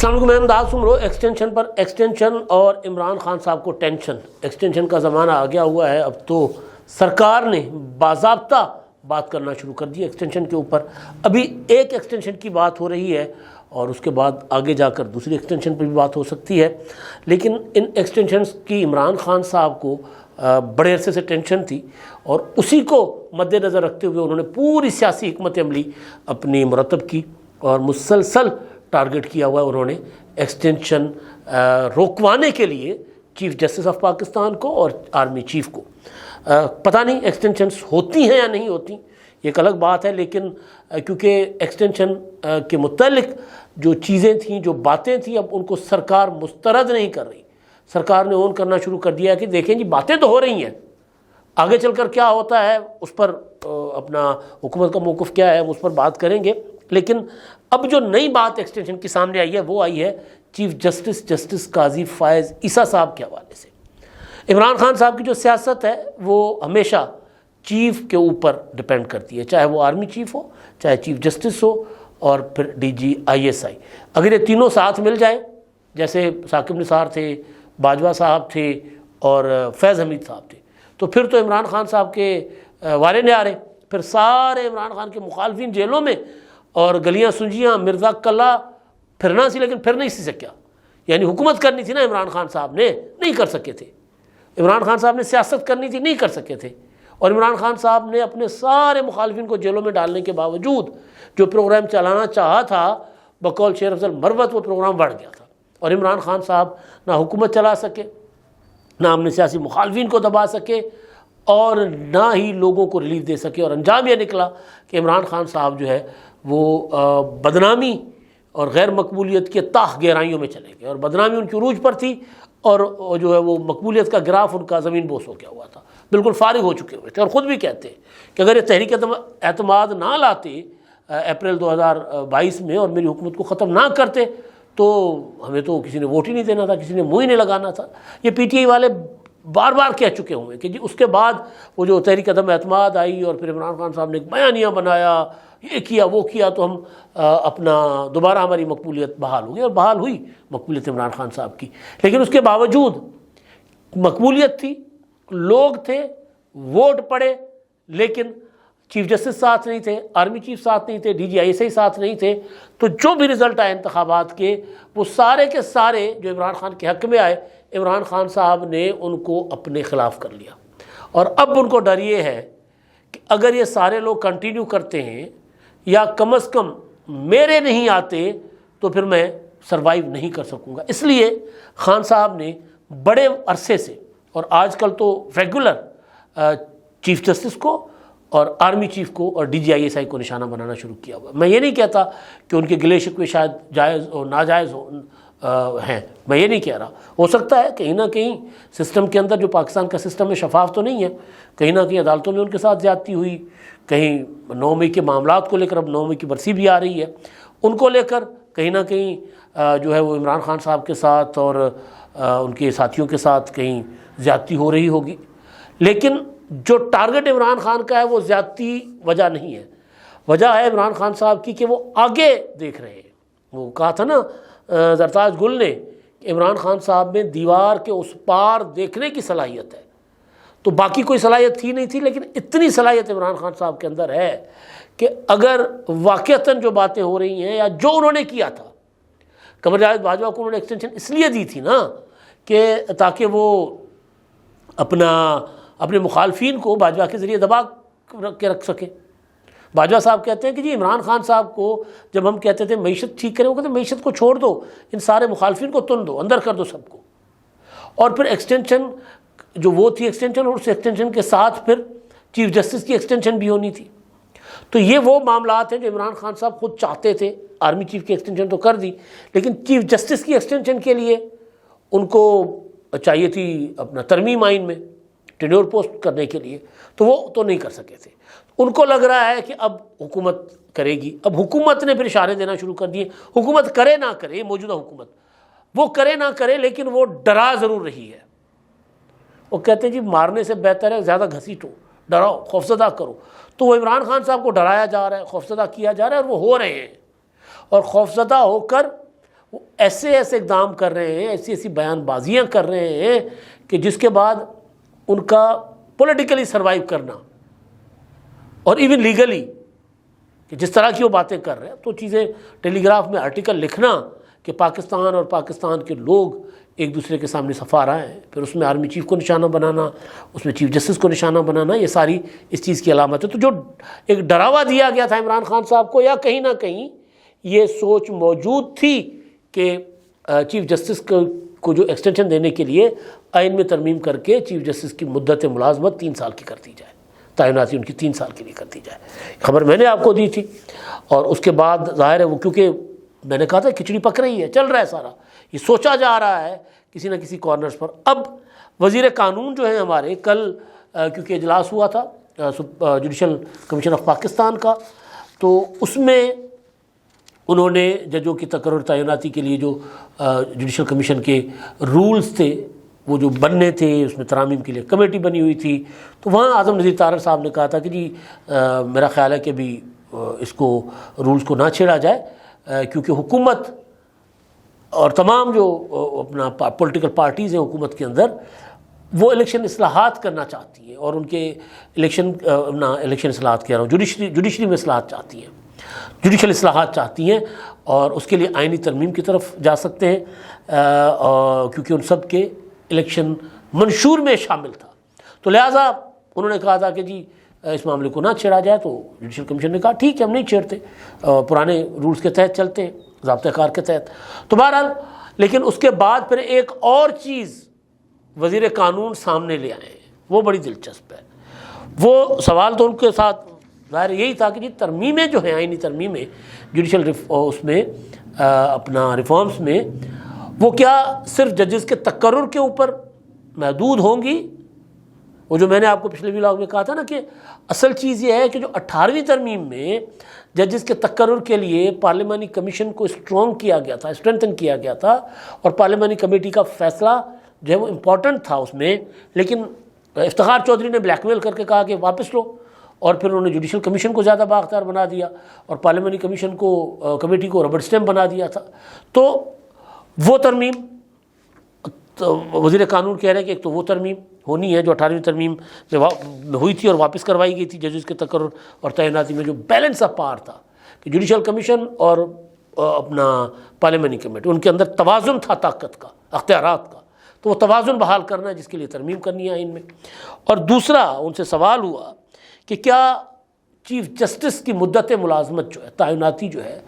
السلام علیکم، میں امداد سمرو ایکسٹینشن پر ایکسٹینشن اور عمران خان صاحب کو ٹینشن۔ ایکسٹینشن کا زمانہ آ گیا ہوا ہے، اب تو سرکار نے باضابطہ بات کرنا شروع کر دی ایکسٹینشن کے اوپر۔ ابھی ایک ایکسٹینشن کی بات ہو رہی ہے اور اس کے بعد آگے جا کر دوسری ایکسٹینشن پر بھی بات ہو سکتی ہے، لیکن ان ایکسٹینشنز کی عمران خان صاحب کو بڑے عرصے سے ٹینشن تھی اور اسی کو مد نظر رکھتے ہوئے انہوں نے پوری سیاسی حکمت عملی اپنی مرتب کی اور مسلسل ٹارگٹ کیا ہوا ہے انہوں نے ایکسٹینشن روکوانے کے لیے چیف جسٹس آف پاکستان کو اور آرمی چیف کو۔ پتہ نہیں ایکسٹینشنز ہوتی ہیں یا نہیں ہوتی، یہ ایک الگ بات ہے، لیکن کیونکہ ایکسٹینشن کے متعلق جو چیزیں تھیں، جو باتیں تھیں، اب ان کو سرکار مسترد نہیں کر رہی۔ سرکار نے اون کرنا شروع کر دیا ہے کہ دیکھیں جی باتیں تو ہو رہی ہیں، آگے چل کر کیا ہوتا ہے اس پر اپنا حکومت کا موقف کیا ہے اس پر بات کریں گے، لیکن اب جو نئی بات ایکسٹینشن کی سامنے آئی ہے وہ آئی ہے چیف جسٹس قاضی فائز عیسیٰ صاحب کے حوالے سے۔ عمران خان صاحب کی جو سیاست ہے وہ ہمیشہ چیف کے اوپر ڈپینڈ کرتی ہے، چاہے وہ آرمی چیف ہو، چاہے چیف جسٹس ہو اور پھر DGISI۔ اگر یہ تینوں ساتھ مل جائیں، جیسے ثاقب نثار تھے، باجوہ صاحب تھے اور فیض حمید صاحب تھے، تو پھر تو عمران خان صاحب کے وارے نیارے، پھر سارے عمران خان کے مخالفین جیلوں میں اور گلیاں سنجیاں مرزا کلا پھرنا سی، لیکن پھر نہیں سی سکیا۔ یعنی حکومت کرنی تھی نا عمران خان صاحب نے، نہیں کر سکے تھے۔ عمران خان صاحب نے سیاست کرنی تھی، نہیں کر سکے تھے۔ اور عمران خان صاحب نے اپنے سارے مخالفین کو جیلوں میں ڈالنے کے باوجود جو پروگرام چلانا چاہا تھا بقول شیر افضل مروت، وہ پروگرام بڑھ گیا تھا اور عمران خان صاحب نہ حکومت چلا سکے، نہ اپنے سیاسی مخالفین کو دبا سکے اور نہ ہی لوگوں کو ریلیف دے سکے، اور انجام یہ نکلا کہ عمران خان صاحب جو ہے وہ بدنامی اور غیر مقبولیت کے تاہ گہرائیوں میں چلے گئے، اور بدنامی ان کی عروج پر تھی اور جو ہے وہ مقبولیت کا گراف ان کا زمین بوس ہو گیا ہوا تھا، بالکل فارغ ہو چکے ہوئے تھے، اور خود بھی کہتے ہیں کہ اگر یہ تحریک اعتماد نہ لاتے اپریل 2022 میں اور میری حکومت کو ختم نہ کرتے تو ہمیں تو کسی نے ووٹ ہی نہیں دینا تھا، کسی نے منہ ہی نہیں لگانا تھا۔ یہ PTI والے بار بار کہہ چکے ہوئے کہ جی اس کے بعد وہ جو تحریک عدم اعتماد آئی اور پھر عمران خان صاحب نے ایک بیانیہ بنایا، یہ کیا وہ کیا، تو ہم اپنا دوبارہ ہماری مقبولیت بحال ہو گئی، اور بحال ہوئی مقبولیت عمران خان صاحب کی۔ لیکن اس کے باوجود مقبولیت تھی، لوگ تھے، ووٹ پڑے، لیکن چیف جسٹس ساتھ نہیں تھے، آرمی چیف ساتھ نہیں تھے، DGISI ساتھ نہیں تھے، تو جو بھی رزلٹ آئے انتخابات کے وہ سارے کے سارے جو عمران خان کے حق میں آئے، عمران خان صاحب نے ان کو اپنے خلاف کر لیا۔ اور اب ان کو ڈر یہ ہے کہ اگر یہ سارے لوگ کنٹینیو کرتے ہیں یا کم از کم میرے نہیں آتے تو پھر میں سروائیو نہیں کر سکوں گا۔ اس لیے خان صاحب نے بڑے عرصے سے اور آج کل تو ریگولر چیف جسٹس کو اور آرمی چیف کو اور DGISI کو نشانہ بنانا شروع کیا ہوا۔ میں یہ نہیں کہتا کہ ان کے گلے شکوے شاید جائز اور ناجائز ہیں، میں یہ نہیں کہہ رہا، ہو سکتا ہے کہیں نہ کہیں سسٹم کے اندر، جو پاکستان کا سسٹم ہے شفاف تو نہیں ہے، کہیں نہ کہیں عدالتوں میں ان کے ساتھ زیادتی ہوئی، کہیں 9 مئی کے معاملات کو لے کر، اب 9 مئی کی برسی بھی آ رہی ہے، ان کو لے کر کہیں نہ کہیں جو ہے وہ عمران خان صاحب کے ساتھ اور ان کے ساتھیوں کے ساتھ کہیں زیادتی ہو رہی ہوگی۔ لیکن جو ٹارگٹ عمران خان کا ہے وہ زیادتی وجہ نہیں ہے، وجہ ہے عمران خان صاحب کی کہ وہ آگے دیکھ رہے ہیں۔ وہ کہا تھا نا زرتاج گل نے کہ عمران خان صاحب میں دیوار کے اس پار دیکھنے کی صلاحیت ہے، تو باقی کوئی صلاحیت تھی نہیں تھی، لیکن اتنی صلاحیت عمران خان صاحب کے اندر ہے کہ اگر واقعتاً جو باتیں ہو رہی ہیں یا جو انہوں نے کیا تھا، قمر جاوید باجوہ کو انہوں نے ایکسٹینشن اس لیے دی تھی نا کہ تاکہ وہ اپنے مخالفین کو باجوہ کے ذریعے دبا کے رکھ سکے۔ باجوہ صاحب کہتے ہیں کہ جی عمران خان صاحب کو جب ہم کہتے تھے معیشت ٹھیک کریں، وہ کہتے ہیں معیشت کو چھوڑ دو، ان سارے مخالفین کو تن دو، اندر کر دو سب کو۔ اور پھر ایکسٹینشن جو وہ تھی ایکسٹینشن، اور اس ایکسٹینشن کے ساتھ پھر چیف جسٹس کی ایکسٹینشن بھی ہونی تھی۔ تو یہ وہ معاملات ہیں جو عمران خان صاحب خود چاہتے تھے۔ آرمی چیف کی ایکسٹینشن تو کر دی، لیکن چیف جسٹس کی ایکسٹینشن کے لیے ان کو چاہیے تھی اپنا ترمیم آئین میں ٹینیور پوسٹ کرنے کے لیے، تو وہ تو نہیں کر سکے تھے۔ ان کو لگ رہا ہے کہ اب حکومت کرے گی، اب حکومت نے پھر اشارے دینا شروع کر دیے، حکومت کرے نہ کرے، موجودہ حکومت وہ کرے نہ کرے، لیکن وہ ڈرا ضرور رہی ہے۔ وہ کہتے ہیں جی مارنے سے بہتر ہے زیادہ گھسیٹو، ڈراؤ، خوفزدہ کرو۔ تو وہ عمران خان صاحب کو ڈرایا جا رہا ہے، خوفزدہ کیا جا رہا ہے، اور وہ ہو رہے ہیں، اور خوفزدہ ہو کر وہ ایسے ایسے اقدام کر رہے ہیں، ایسی ایسی بیان بازیاں کر رہے ہیں کہ جس کے بعد ان کا پولیٹیکلی سروائیو کرنا اور ایون لیگلی کہ جس طرح کی وہ باتیں کر رہے ہیں، تو چیزیں ٹیلی گراف میں آرٹیکل لکھنا کہ پاکستان اور پاکستان کے لوگ ایک دوسرے کے سامنے صفا رہے ہیں، پھر اس میں آرمی چیف کو نشانہ بنانا، اس میں چیف جسٹس کو نشانہ بنانا، یہ ساری اس چیز کی علامت ہے۔ تو جو ایک ڈراوا دیا گیا تھا عمران خان صاحب کو، یا کہیں نہ کہیں یہ سوچ موجود تھی کہ چیف جسٹس کو جو ایکسٹینشن دینے کے لیے آئین میں ترمیم کر کے چیف جسٹس کی مدت ملازمت 3 سال کی کر دی جائے، تعیناتی ان کی 3 سال کے لیے کر دی جائے۔ خبر میں نے آپ کو دی تھی، اور اس کے بعد ظاہر ہے وہ، کیونکہ میں نے کہا تھا کھچڑی پک رہی ہے، چل رہا ہے سارا، یہ سوچا جا رہا ہے کسی نہ کسی کارنرز پر۔ اب وزیر قانون جو ہیں ہمارے، کل کیونکہ اجلاس ہوا تھا جوڈیشل کمیشن آف پاکستان کا، تو اس میں انہوں نے ججوں کی تقرر تعیناتی کے لیے جو جوڈیشل کمیشن کے رولز تھے وہ جو بننے تھے، اس میں ترامیم کے لیے کمیٹی بنی ہوئی تھی، تو وہاں اعظم نذیر طارر صاحب نے کہا تھا کہ جی میرا خیال ہے کہ بھی اس کو رولز کو نہ چھیڑا جائے، کیونکہ حکومت اور تمام جو اپنا پولیٹیکل پارٹیز ہیں حکومت کے اندر، وہ الیکشن اصلاحات کرنا چاہتی ہیں، اور ان کے الیکشن اصلاحات کہہ رہا ہوں، جوڈیشری میں اصلاحات چاہتی ہیں، جوڈیشل اصلاحات چاہتی ہیں، اور اس کے لیے آئینی ترمیم کی طرف جا سکتے ہیں، کیونکہ ان سب کے الیکشن منشور میں شامل تھا۔ تو لہٰذا انہوں نے کہا تھا کہ جی اس معاملے کو نہ چھیڑا جائے، تو جوڈیشل کمیشن نے کہا ٹھیک ہے ہم نہیں چھیڑتے، پرانے رولز کے تحت چلتے ہیں، ضابطۂ کار کے تحت۔ تو بہرحال لیکن اس کے بعد پھر ایک اور چیز وزیر قانون سامنے لے آئے ہیں، وہ بڑی دلچسپ ہے۔ وہ سوال تو ان کے ساتھ ظاہر یہی تھا کہ جی ترمیمیں جو ہیں، آئینی ترمیمیں جوڈیشل اس میں اپنا ریفارمز میں، وہ کیا صرف ججز کے تقرر کے اوپر محدود ہوں گی؟ وہ جو میں نے آپ کو پچھلے ولاگ میں کہا تھا نا کہ اصل چیز یہ ہے کہ جو 18ویں ترمیم میں ججز کے تقرر کے لیے پارلیمانی کمیشن کو اسٹرانگ کیا گیا تھا، اسٹرینتھن کیا گیا تھا، اور پارلیمانی کمیٹی کا فیصلہ جو ہے وہ امپورٹنٹ تھا اس میں، لیکن افتخار چودھری نے بلیک میل کر کے کہا کہ واپس لو، اور پھر انہوں نے جوڈیشل کمیشن کو زیادہ بااختیار بنا دیا، اور پارلیمانی کمیشن کو کمیٹی کو ربڑ اسٹیمپ بنا دیا تھا۔ تو وہ ترمیم وزیر قانون کہہ رہے ہیں کہ ایک تو وہ ترمیم ہونی ہے جو 18ویں ترمیم میں ہوئی تھی اور واپس کروائی گئی تھی ججز کے تقرر اور تعیناتی میں، جو بیلنس آف پاور تھا کہ جوڈیشل کمیشن اور اپنا پارلیمانی کمیٹی، ان کے اندر توازن تھا طاقت کا، اختیارات کا، تو وہ توازن بحال کرنا ہے جس کے لیے ترمیم کرنی ہے آئین میں۔ اور دوسرا ان سے سوال ہوا کہ کیا چیف جسٹس کی مدت ملازمت جو ہے، تعیناتی جو ہے،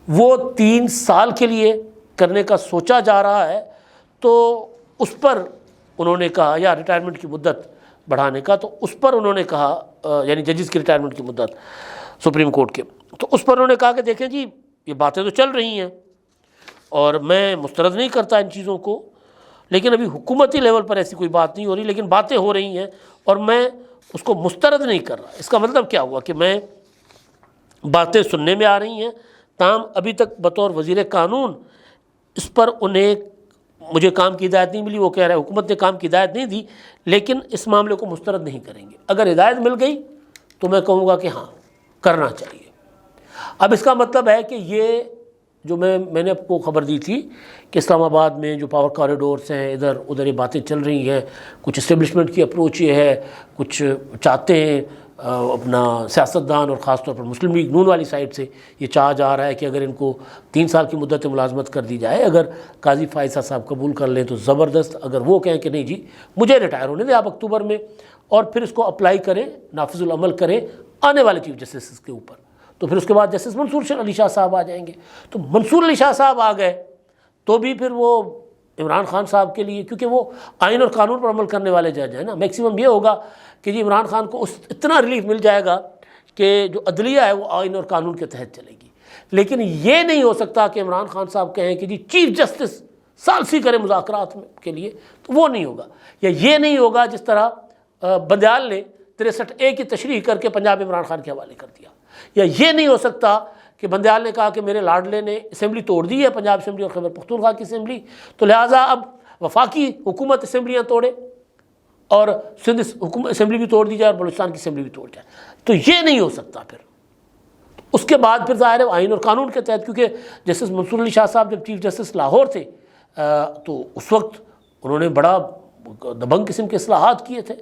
وہ 3 سال کے لیے کرنے کا سوچا جا رہا ہے؟ تو اس پر انہوں نے کہا، یا ریٹائرمنٹ کی مدت بڑھانے کا، تو اس پر انہوں نے کہا، یعنی ججز کی ریٹائرمنٹ کی مدت سپریم کورٹ کے، تو اس پر انہوں نے کہا کہ دیکھیں جی یہ باتیں تو چل رہی ہیں اور میں مسترد نہیں کرتا ان چیزوں کو، لیکن ابھی حکومتی لیول پر ایسی کوئی بات نہیں ہو رہی، لیکن باتیں ہو رہی ہیں اور میں اس کو مسترد نہیں کر رہا۔ اس کا مطلب کیا ہوا کہ میں باتیں سننے میں آ رہی ہیں، تاہم ابھی تک بطور وزیر قانون اس پر انہیں مجھے کام کی ہدایت نہیں ملی۔ وہ کہہ رہے ہیں حکومت نے کام کی ہدایت نہیں دی، لیکن اس معاملے کو مسترد نہیں کریں گے۔ اگر ہدایت مل گئی تو میں کہوں گا کہ ہاں کرنا چاہیے۔ اب اس کا مطلب ہے کہ یہ جو میں نے آپ کو خبر دی تھی کہ اسلام آباد میں جو پاور کوریڈورس ہیں، ادھر ادھر یہ باتیں چل رہی ہیں، کچھ اسٹیبلشمنٹ کی اپروچ یہ ہے، کچھ چاہتے ہیں اپنا سیاستدان اور خاص طور پر مسلم لیگ نون والی سائڈ سے یہ چاہا جا رہا ہے کہ اگر ان کو 3 سال کی مدت ملازمت کر دی جائے، اگر قاضی فائزہ صاحب قبول کر لیں تو زبردست، اگر وہ کہیں کہ نہیں جی مجھے ریٹائر ہونے دیں آپ اکتوبر میں، اور پھر اس کو اپلائی کریں، نافذ العمل کریں آنے والے چیف جسٹس کے اوپر، تو پھر اس کے بعد جسٹس منصور علی شاہ صاحب آ جائیں گے۔ تو منصور علی شاہ صاحب آ گئے تو بھی پھر وہ عمران خان صاحب کے لیے، کیونکہ وہ آئین اور قانون پر عمل کرنے والے جج ہیں نا، میکسیمم یہ ہوگا کہ جی عمران خان کو اتنا ریلیف مل جائے گا کہ جو عدلیہ ہے وہ آئین اور قانون کے تحت چلے گی۔ لیکن یہ نہیں ہو سکتا کہ عمران خان صاحب کہیں کہ جی چیف جسٹس ثالثی کرے مذاکرات کے لیے، تو وہ نہیں ہوگا۔ یا یہ نہیں ہوگا جس طرح بندیال نے 63A کی تشریح کر کے پنجاب عمران خان کے حوالے کر دیا، یا یہ نہیں ہو سکتا کہ بندیال نے کہا کہ میرے لاڈلے نے اسمبلی توڑ دی ہے، پنجاب اسمبلی اور خیبر پختونخوا کی اسمبلی، تو لہٰذا اب وفاقی حکومت اسمبلیاں توڑے اور سندھ اسمبلی بھی توڑ دی جائے اور بلوچستان کی اسمبلی بھی توڑ جائے۔ تو یہ نہیں ہو سکتا۔ پھر اس کے بعد پھر ظاہر ہے آئین اور قانون کے تحت، کیونکہ جسٹس منصور علی شاہ صاحب جب چیف جسٹس لاہور تھے تو اس وقت انہوں نے بڑا دبنگ قسم کے اصلاحات کیے تھے،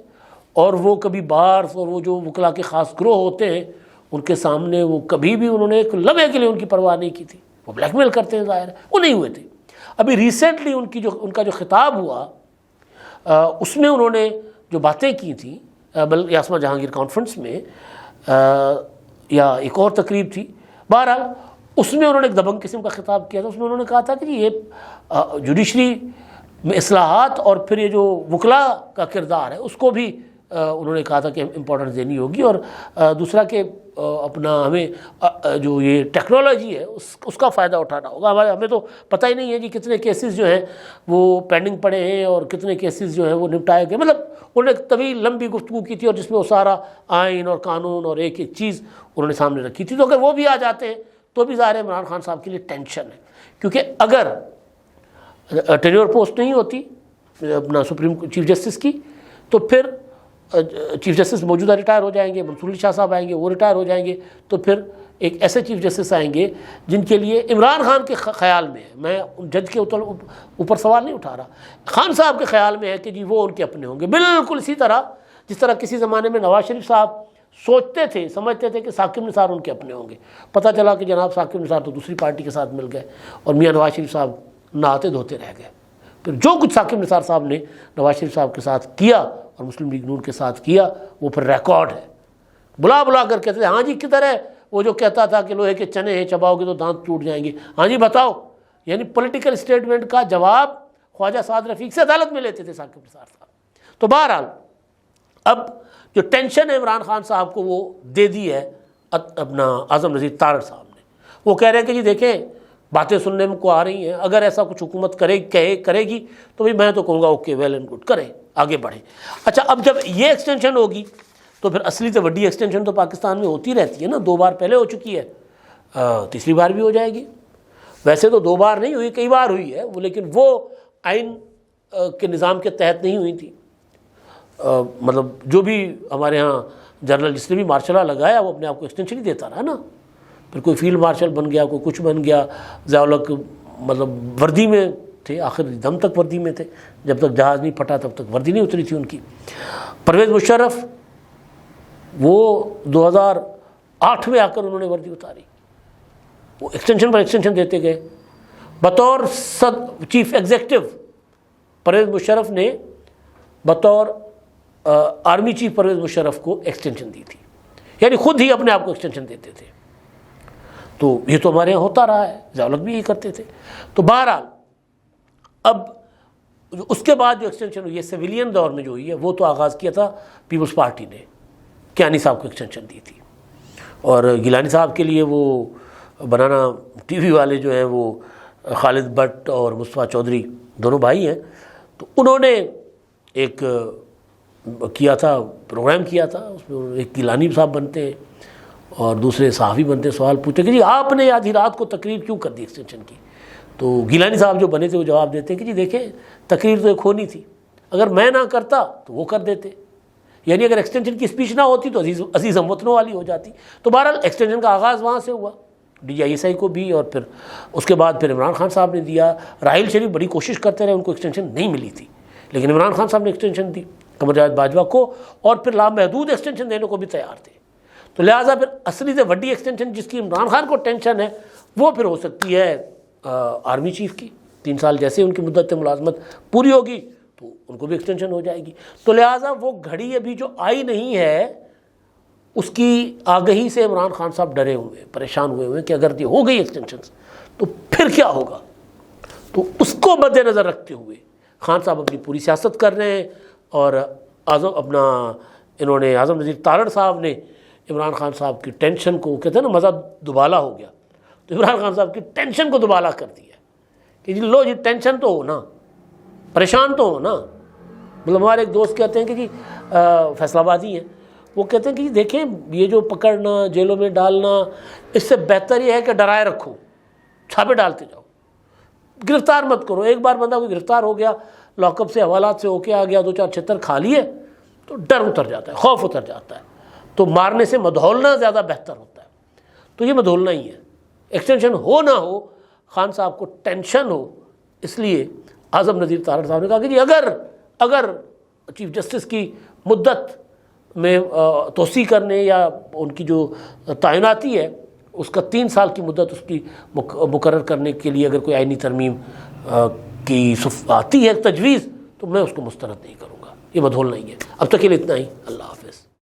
اور وہ کبھی بارز اور وہ جو وکلاء کے خاص گروہ ہوتے ہیں ان کے سامنے وہ کبھی بھی انہوں نے ایک لمحے کے لیے ان کی پرواہ نہیں کی تھی. وہ بلیک میل کرتے ہیں ظاہر ہے، وہ نہیں ہوئے تھے. ابھی ریسنٹلی ان کا جو خطاب ہوا اس میں انہوں نے جو باتیں کی تھیں یاسمہ جہانگیر کانفرنس میں یا ایک اور تقریب تھی، بہرحال اس میں انہوں نے ایک دبنگ قسم کا خطاب کیا تھا. اس میں انہوں نے کہا تھا کہ یہ جوڈیشری میں اصلاحات اور پھر یہ جو وکلاء کا کردار ہے اس کو بھی انہوں نے کہا تھا کہ امپورٹنس دینی ہوگی، اور دوسرا کہ اپنا ہمیں جو یہ ٹیکنالوجی ہے اس کا فائدہ اٹھانا ہوگا. ہمیں تو پتہ ہی نہیں ہے جی کتنے کیسز جو ہیں وہ پینڈنگ پڑے ہیں اور کتنے کیسز جو ہیں وہ نپٹائے گئے. مطلب انہوں نے ایک طویل لمبی گفتگو کی تھی اور جس میں وہ سارا آئین اور قانون اور ایک ایک چیز انہوں نے سامنے رکھی تھی. تو اگر وہ بھی آ جاتے ہیں تو بھی ظاہر ہے عمران خان صاحب کے لیے ٹینشن ہے، کیونکہ اگر ٹینیور پوسٹ نہیں ہوتی اپنا سپریم چیف جسٹس کی تو پھر چیف جسٹس موجودہ ریٹائر ہو جائیں گے، منصور علی شاہ صاحب آئیں گے، وہ ریٹائر ہو جائیں گے، تو پھر ایک ایسے چیف جسٹس آئیں گے جن کے لیے عمران خان کے خیال میں ہے، میں جج کے اوپر سوال نہیں اٹھا رہا، خان صاحب کے خیال میں ہے کہ جی وہ ان کے اپنے ہوں گے. بالکل اسی طرح جس طرح کسی زمانے میں نواز شریف صاحب سوچتے تھے سمجھتے تھے کہ ثاقب نثار ان کے اپنے ہوں گے. پتہ چلا کہ جناب ثاقب نثار تو دوسری پارٹی کے ساتھ مل گئے اور میاں نواز شریف صاحب نہاتے دھوتے رہ گئے. پھر جو کچھ ثاقب نثار صاحب نے نواز شریف صاحب کے ساتھ کیا اور مسلم لیگ نون کے ساتھ کیا وہ پھر ریکارڈ ہے. بلا کر کہتے تھے ہاں جی کدھر ہے وہ جو کہتا تھا کہ لوہے کے چنے ہیں چباؤ گے تو دانت ٹوٹ جائیں گے، ہاں جی بتاؤ. یعنی پولیٹیکل اسٹیٹمنٹ کا جواب خواجہ سعد رفیق سے عدالت میں لیتے تھے ثاقب نثار صاحب. تو بہرحال اب جو ٹینشن ہے عمران خان صاحب کو وہ دے دی ہے اپنا اعظم نذیر تارڑ صاحب نے. وہ کہہ رہے ہیں کہ جی دیکھیں باتیں سننے میں کو آ رہی ہیں، اگر ایسا کچھ حکومت کرے گی تو بھی میں تو کہوں گا اوکے ویل اینڈ گڈ، کریں آگے بڑھیں. اچھا اب جب یہ ایکسٹینشن ہوگی تو پھر اصلی تو بڑی ایکسٹینشن تو پاکستان میں ہوتی رہتی ہے نا، 2 بار پہلے ہو چکی ہے، تیسری بار بھی ہو جائے گی. ویسے تو 2 بار نہیں ہوئی، کئی بار ہوئی ہے وہ، لیکن وہ آئین کے نظام کے تحت نہیں ہوئی تھی. مطلب جو بھی ہمارے ہاں جنرل جس نے بھی مارشل لا لگایا وہ اپنے آپ کو ایکسٹینشن ہی دیتا رہا نا. پھر کوئی فیلڈ مارشل بن گیا، کوئی کچھ بن گیا، ضیاء الحق مطلب وردی میں تھے، آخر دم تک وردی میں تھے، جب تک جہاز نہیں پھٹا تب تک وردی نہیں اتری تھی ان کی. پرویز مشرف وہ 2008 میں آ کر انہوں نے وردی اتاری، وہ ایکسٹینشن پر ایکسٹینشن دیتے گئے. بطور چیف ایگزیکٹو پرویز مشرف نے بطور آرمی چیف پرویز مشرف کو ایکسٹینشن دی تھی، یعنی خود ہی اپنے آپ کو ایکسٹینشن دیتے تھے. تو یہ تو ہمارے یہاں ہوتا رہا ہے، ضیاء الحق بھی یہی کرتے تھے. تو بہرحال اب اس کے بعد جو ایکسٹینشن ہوئی ہے سویلین دور میں جو ہوئی ہے وہ تو آغاز کیا تھا پیپلز پارٹی نے، کیانی صاحب کو ایکسٹینشن دی تھی. اور گیلانی صاحب کے لیے وہ بنانا ٹی وی والے جو ہیں وہ خالد بٹ اور مصطفیٰ چودھری دونوں بھائی ہیں، تو انہوں نے ایک کیا تھا پروگرام کیا تھا، اس میں ایک گیلانی صاحب بنتے ہیں اور دوسرے صحافی بنتے ہیں، سوال پوچھتے کہ جی آپ نے آدھی رات کو تقریر کیوں کر دی ایکسٹینشن کی. تو گیلانی صاحب جو بنے تھے وہ جواب دیتے ہیں کہ جی دیکھیں تقریر تو ایک ہونی تھی، اگر میں نہ کرتا تو وہ کر دیتے، یعنی اگر ایکسٹینشن کی اسپیچ نہ ہوتی تو عزیز ہم وطنوں والی ہو جاتی. تو بہرحال ایکسٹینشن کا آغاز وہاں سے ہوا DISI کو بھی، اور پھر اس کے بعد پھر عمران خان صاحب نے دیا. راحیل شریف بڑی کوشش کرتے رہے، ان کو ایکسٹینشن نہیں ملی تھی، لیکن عمران خان صاحب نے ایکسٹینشن دی قمر جاوید باجوہ کو، اور پھر لامحدود ایکسٹینشن دینے کو بھی تیار تھے. تو لہٰذا پھر اصلی سے بڑی ایکسٹینشن جس کی عمران خان کو ٹینشن ہے وہ پھر ہو سکتی ہے آرمی چیف کی. 3 سال جیسے ان کی مدت ملازمت پوری ہوگی تو ان کو بھی ایکسٹینشن ہو جائے گی. تو لہٰذا وہ گھڑی ابھی جو آئی نہیں ہے اس کی آگہی سے عمران خان صاحب ڈرے ہوئے، پریشان ہوئے کہ اگر یہ ہو گئی ایکسٹینشن تو پھر کیا ہوگا. تو اس کو مد نظر رکھتے ہوئے خان صاحب اپنی پوری سیاست کر رہے ہیں، اور انہوں نے اعظم نذیر تارڑ صاحب نے عمران خان صاحب کی ٹینشن کو، کہتے ہیں نا مزہ دوبالا ہو گیا، تو عمران خان صاحب کی ٹینشن کو دوبالا کر دیا کہ جی لو جی ٹینشن تو ہو نا، پریشان تو ہو نا. مطلب ہمارے ایک دوست کہتے ہیں کہ جی فیصل آبادی ہیں، وہ کہتے ہیں کہ جی دیکھیں یہ جو پکڑنا جیلوں میں ڈالنا اس سے بہتر یہ ہے کہ ڈرائے رکھو، چھاپے ڈالتے جاؤ، گرفتار مت کرو. ایک بار بندہ کوئی گرفتار ہو گیا، لاک اپ سے حوالات سے ہو کے آ گیا، 2-4 چھتر کھا لیے تو ڈر اتر جاتا ہے، خوف اتر جاتا ہے. تو مارنے سے مدھولنا زیادہ بہتر ہوتا ہے. تو یہ مدھولنا ہی ہے۔ ایکسٹینشن ہو نہ ہو، خان صاحب کو ٹینشن ہو، اس لیے اعظم نذیر تارڑ صاحب نے کہا کہ جی اگر چیف جسٹس کی مدت میں توسیع کرنے یا ان کی جو تعیناتی ہے اس کا 3 سال کی مدت اس کی مقرر کرنے کے لیے اگر کوئی آئینی ترمیم کی آتی ہے تجویز، تو میں اس کو مسترد نہیں کروں گا۔ یہ مدھولنا ہی ہے۔ اب تک کے لیے اتنا ہی، اللہ حافظ۔